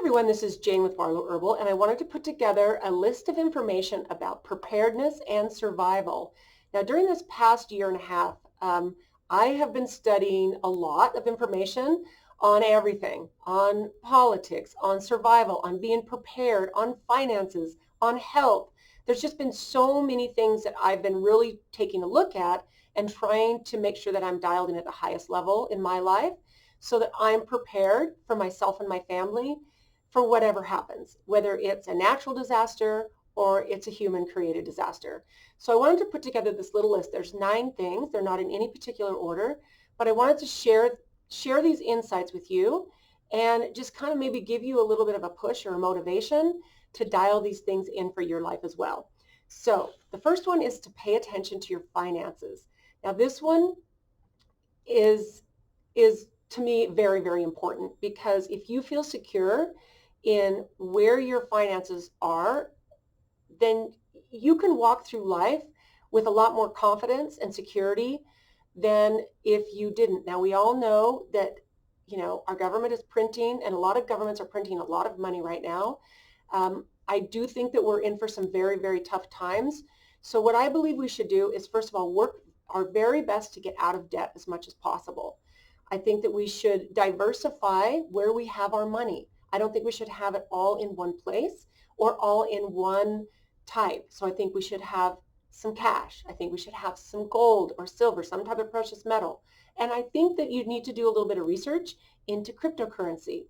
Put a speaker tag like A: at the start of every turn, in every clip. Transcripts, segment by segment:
A: everyone, this is Jane with Barlow Herbal, and I wanted to put together a list of information about preparedness and survival. Now, during this past year and a half, I have been studying a lot of information on everything, on politics, on survival, on being prepared, on finances, on health. There's just been so many things that I've been really taking a look at and trying to make sure that I'm dialed in at the highest level in my life so that I'm prepared for myself and my family for whatever happens, whether it's a natural disaster or it's a human created disaster. So I wanted to put together this little list. There's 9 things. They're not in any particular order, but I wanted to share these insights with you and just kind of maybe give you a little bit of a push or a motivation to dial these things in for your life as well. So the first one is to pay attention to your finances. Now this one is to me very, very important, because if you feel secure in where your finances are, then you can walk through life with a lot more confidence and security than if you didn't. Now, we all know that, our government is printing, and a lot of governments are printing a lot of money right now. I do think that we're in for some very, very tough times. So what I believe we should do is, first of all, work our very best to get out of debt as much as possible. I think that we should diversify where we have our money. I don't think we should have it all in one place or all in one type. So I think we should have some cash. I think we should have some gold or silver, some type of precious metal. And I think that you need to do a little bit of research into cryptocurrency,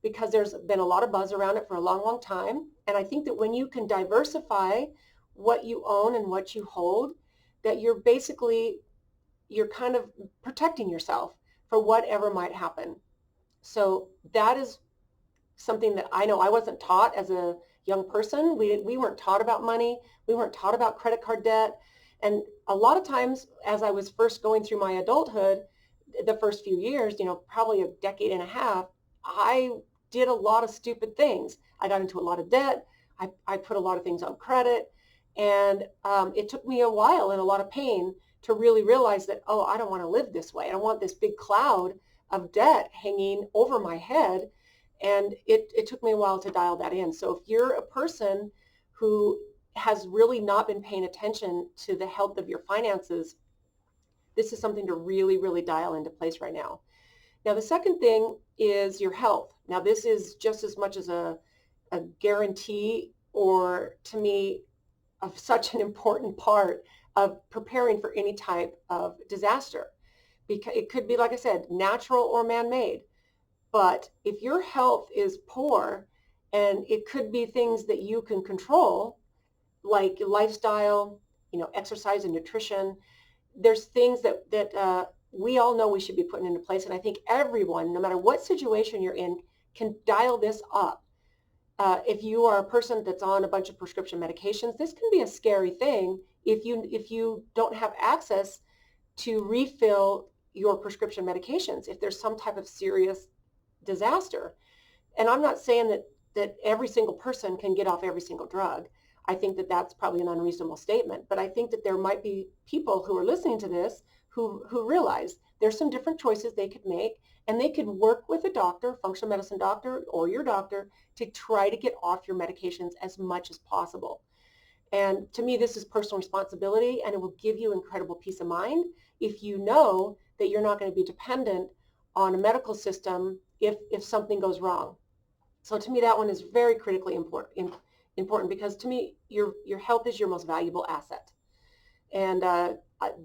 A: because there's been a lot of buzz around it for a long, long time. And I think that when you can diversify what you own and what you hold, that you're kind of protecting yourself for whatever might happen. So that is something that I know I wasn't taught as a young person. We weren't taught about money. We weren't taught about credit card debt. And a lot of times, as I was first going through my adulthood, the first few years, probably a decade and a half, I did a lot of stupid things. I got into a lot of debt. I put a lot of things on credit. And it took me a while and a lot of pain to really realize that, oh, I don't want to live this way. I don't want this big cloud of debt hanging over my head. And it took me a while to dial that in. So if you're a person who has really not been paying attention to the health of your finances, this is something to really, really dial into place right now. Now, the second thing is your health. Now, this is just as much as a guarantee, or to me, of such an important part of preparing for any type of disaster. Because it could be, like I said, natural or man-made. But if your health is poor, and it could be things that you can control, like lifestyle, exercise and nutrition, there's things that we all know we should be putting into place. And I think everyone, no matter what situation you're in, can dial this up. If you are a person that's on a bunch of prescription medications, this can be a scary thing if you don't have access to refill your prescription medications if there's some type of serious disaster. And I'm not saying that every single person can get off every single drug. I think that that's probably an unreasonable statement, but I think that there might be people who are listening to this who realize there's some different choices they could make, and they could work with a doctor, functional medicine doctor, or your doctor to try to get off your medications as much as possible. And to me, this is personal responsibility, and it will give you incredible peace of mind if you know that you're not going to be dependent on a medical system if something goes wrong. So to me, that one is very critically important because to me, your health is your most valuable asset. And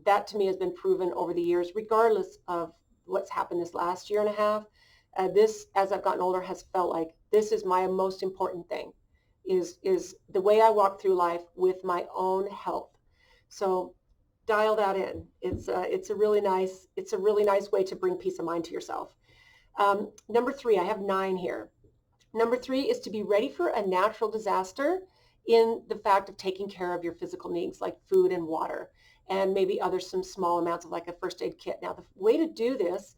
A: that to me has been proven over the years, regardless of what's happened this last year and a half. This, as I've gotten older, has felt like this is my most important thing, is the way I walk through life with my own health. So dial that in. It's a really nice way to bring peace of mind to yourself. Number 3, I have 9 here. Number 3 is to be ready for a natural disaster in the fact of taking care of your physical needs, like food and water, and maybe some small amounts of like a first aid kit. Now, the way to do this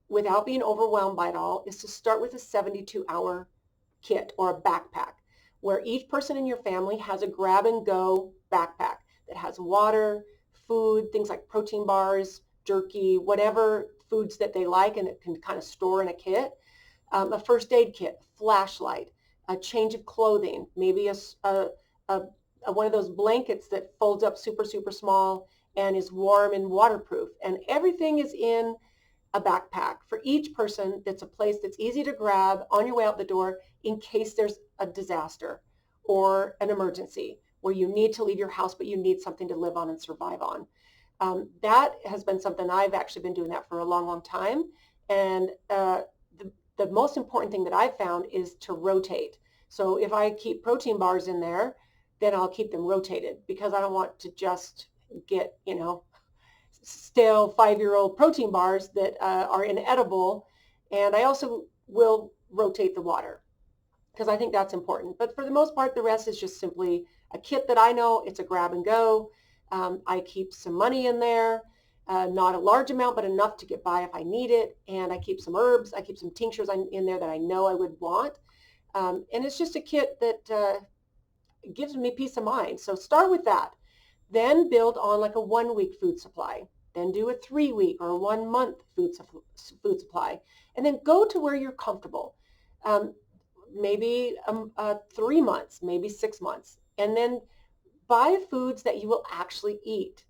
A: without being overwhelmed by it all is to start with a 72-hour kit or a backpack, where each person in your family has a grab and go backpack that has water, food, things like protein bars, jerky, whatever foods that they like, and it can kind of store in a kit. a first aid kit, flashlight, a change of clothing, maybe one of those blankets that folds up super, super small and is warm and waterproof. And everything is in a backpack. For each person, that's a place that's easy to grab on your way out the door in case there's a disaster or an emergency where you need to leave your house, but you need something to live on and survive on. That has been something I've actually been doing that for a long, long time. And the most important thing that I've found is to rotate. So if I keep protein bars in there, then I'll keep them rotated because I don't want to just get, stale 5-year-old protein bars that are inedible. And I also will rotate the water because I think that's important. But for the most part, the rest is just simply a kit that I know. It's a grab and go. I keep some money in there, not a large amount, but enough to get by if I need it. And I keep some herbs. I keep some tinctures in there that I know I would want. And it's just a kit that gives me peace of mind. So start with that. Then build on like a 1-week food supply. Then do a 3-week or a 1-month food supply. And then go to where you're comfortable. Maybe 3 months, maybe 6 months. And then buy foods that you will actually eat.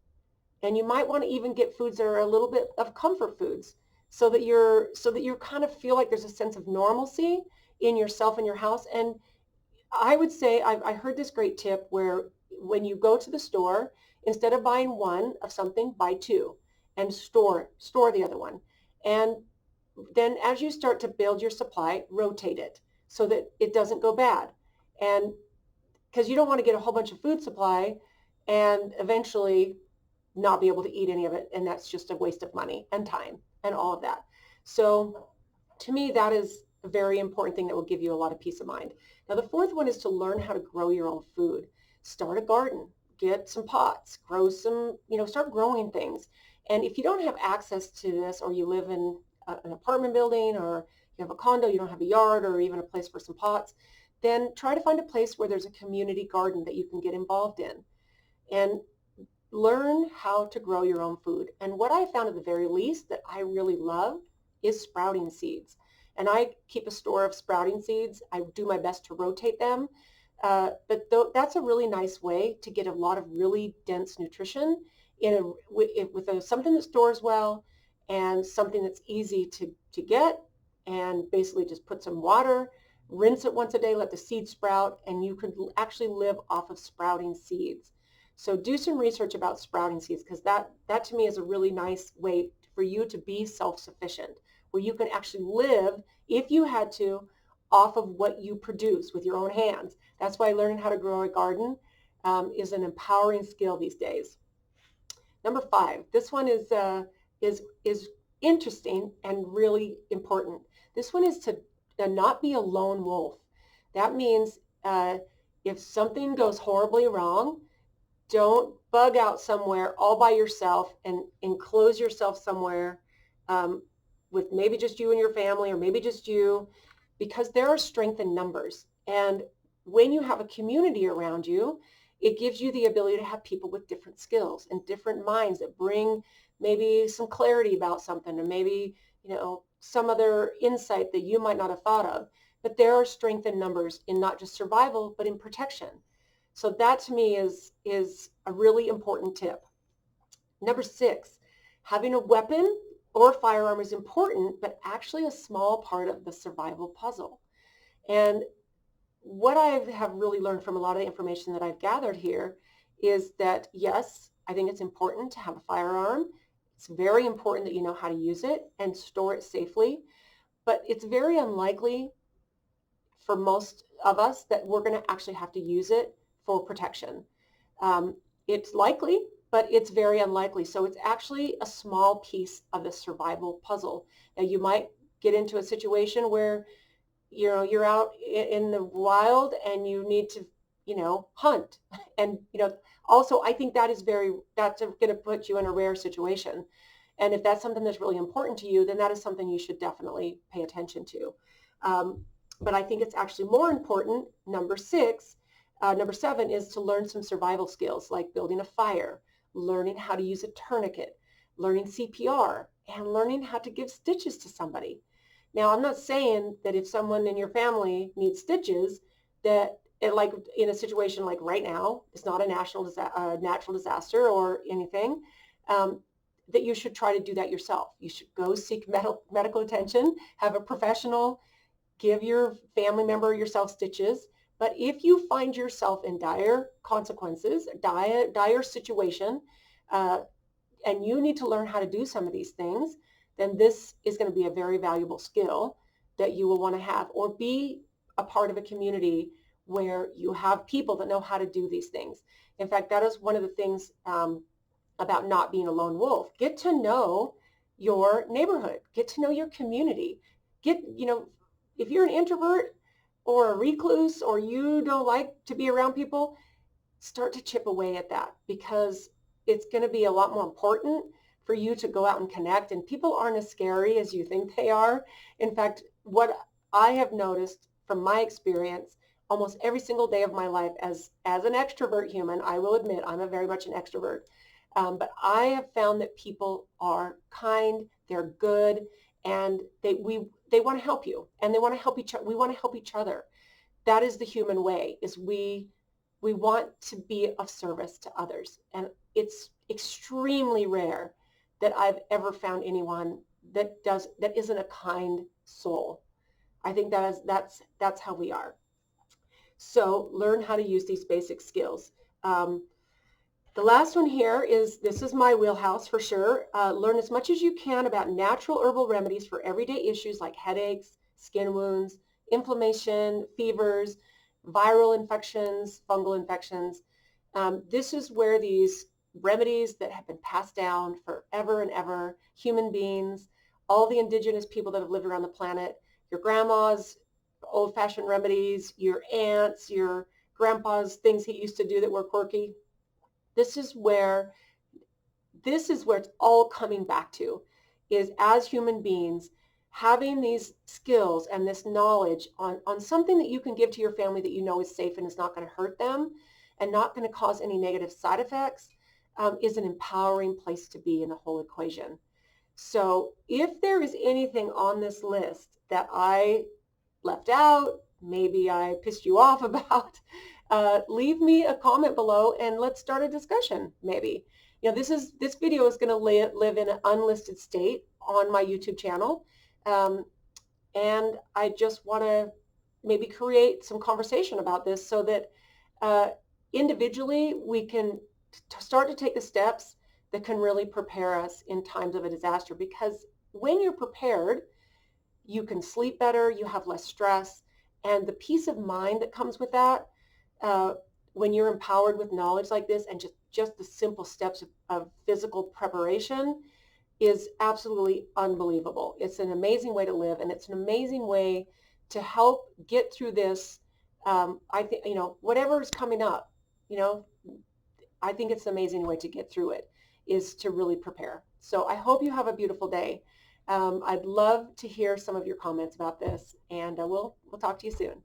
A: And you might want to even get foods that are a little bit of comfort foods so that you're kind of feel like there's a sense of normalcy in yourself and your house. And I would say I heard this great tip where when you go to the store, instead of buying one of something, buy 2 and store the other one. And then as you start to build your supply, rotate it so that it doesn't go bad. And because you don't want to get a whole bunch of food supply and eventually not be able to eat any of it. And that's just a waste of money and time and all of that. So to me, that is a very important thing that will give you a lot of peace of mind. Now, the 4th one is to learn how to grow your own food. Start a garden, get some pots, grow some, start growing things. And if you don't have access to this, or you live in an apartment building, or you have a condo, you don't have a yard, or even a place for some pots, then try to find a place where there's a community garden that you can get involved in. And learn how to grow your own food. And what I found at the very least that I really love is sprouting seeds. And I keep a store of sprouting seeds. I do my best to rotate them. But that's a really nice way to get a lot of really dense nutrition with something that stores well and something that's easy to get, and basically just put some water, rinse it once a day, let the seeds sprout, and you could actually live off of sprouting seeds. So do some research about sprouting seeds, because that to me is a really nice way for you to be self-sufficient, where you can actually live, if you had to, off of what you produce with your own hands. That's why learning how to grow a garden is an empowering skill these days. Number 5, this one is interesting and really important. This one is to not be a lone wolf. That means if something goes horribly wrong, don't bug out somewhere all by yourself and enclose yourself somewhere with maybe just you and your family, or maybe just you, because there are strength in numbers. And when you have a community around you, it gives you the ability to have people with different skills and different minds that bring maybe some clarity about something, and maybe, some other insight that you might not have thought of. But there are strength in numbers in not just survival, but in protection. So that to me is a really important tip. Number 6, having a weapon or firearm is important, but actually a small part of the survival puzzle. And what I have really learned from a lot of the information that I've gathered here is that, yes, I think it's important to have a firearm. It's very important that you know how to use it and store it safely, but it's very unlikely for most of us that we're going to actually have to use it for protection. It's likely, but it's very unlikely. So it's actually a small piece of the survival puzzle. Now, you might get into a situation where you're out in the wild and you need to hunt, and also I think that's going to put you in a rare situation. And if that's something that's really important to you, then that is something you should definitely pay attention to. But I think it's actually more important, number 7 is to learn some survival skills like building a fire, learning how to use a tourniquet, learning CPR, and learning how to give stitches to somebody. Now, I'm not saying that if someone in your family needs stitches, that like in a situation like right now, it's not a natural disaster or anything, um, that you should try to do that yourself. You should go seek medical attention, have a professional give your family member or yourself stitches. But if you find yourself in dire consequences, dire situation, uh, and you need to learn how to do some of these things, then this is going to be a very valuable skill that you will want to have, or be a part of a community where you have people that know how to do these things. In fact, that is one of the things about not being a lone wolf. Get to know your neighborhood, get to know your community. If you're an introvert or a recluse, or you don't like to be around people, start to chip away at that, because it's going to be a lot more important for you to go out and connect. And people aren't as scary as you think they are. In fact, what I have noticed from my experience almost every single day of my life as an extrovert human, I will admit I'm a very much an extrovert, but I have found that people are kind, they're good, and they want to help you, and they want to help each other. We want to help each other. That is the human way, is we want to be of service to others. And it's extremely rare that I've ever found anyone that isn't a kind soul. I think that's how we are. So learn how to use these basic skills. The last one here this is my wheelhouse for sure. Learn as much as you can about natural herbal remedies for everyday issues like headaches, skin wounds, inflammation, fevers, viral infections, fungal infections. This is where these remedies that have been passed down forever and ever, human beings, all the indigenous people that have lived around the planet, your grandma's old-fashioned remedies, your aunts, your grandpa's things he used to do that were quirky. This is where it's all coming back to, is as human beings having these skills and this knowledge on something that you can give to your family that you know is safe and is not going to hurt them and not going to cause any negative side effects, is an empowering place to be in the whole equation. So if there is anything on this list that I left out, maybe I pissed you off about, leave me a comment below and let's start a discussion maybe. This video is going to live in an unlisted state on my YouTube channel. And I just want to maybe create some conversation about this so that individually we can start to take the steps that can really prepare us in times of a disaster. Because when you're prepared, you can sleep better, you have less stress, and the peace of mind that comes with that, when you're empowered with knowledge like this, and just the simple steps of physical preparation, is absolutely unbelievable. It's an amazing way to live, and it's an amazing way to help get through this. I think, whatever is coming up, I think it's an amazing way to get through it, is to really prepare. So I hope you have a beautiful day. I'd love to hear some of your comments about this, and we'll talk to you soon.